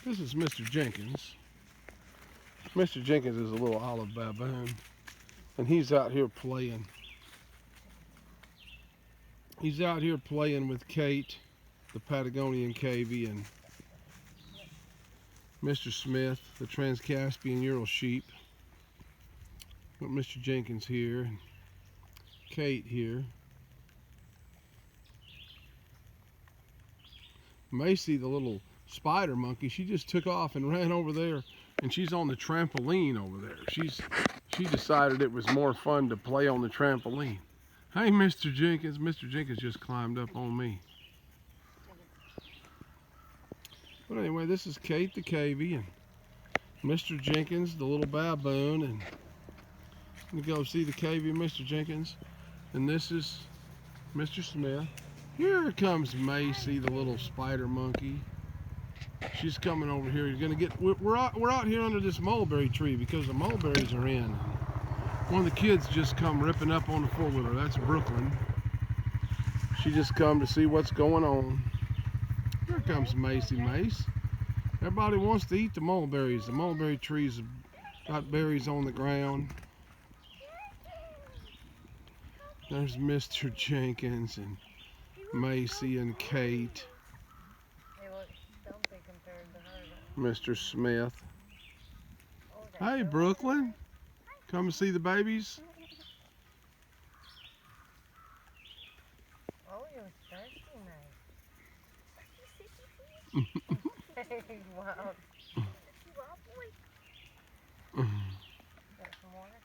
This is Mr. Jenkins. Mr. Jenkins is a little olive baboon, and he's out here playing. He's out here playing with Kate, the Patagonian cavy, and Mr. Smith, the Trans-Caspian Ural sheep. Got Mr. Jenkins here, and Kate here. Macy, the little spider monkey, she just took off and ran over there, and she's on the trampoline over there. She decided it was more fun to play on the trampoline. Hey, Mr. Jenkins. Mr. Jenkins just climbed up on me. But anyway, this is Kate the cavy and Mr. Jenkins, the little baboon, and you go see the cavy, Mr. Jenkins. And this is Mr. Smith. Here comes Macy, the little spider monkey. She's coming over here. You're gonna get. We're out here under this mulberry tree because the mulberries are in. One of the kids just come ripping up on the four-wheeler. That's Brooklyn. She just come to see what's going on. Here comes Macy. Mace. Everybody wants to eat the mulberries. The mulberry trees have got berries on the ground. There's Mr. Jenkins and Macy and Kate. They look stumpy compared to her. Mr. Smith. Hey, Brooklyn. Come see the babies. Oh, you're thirsty, mate. Wow. Got some water?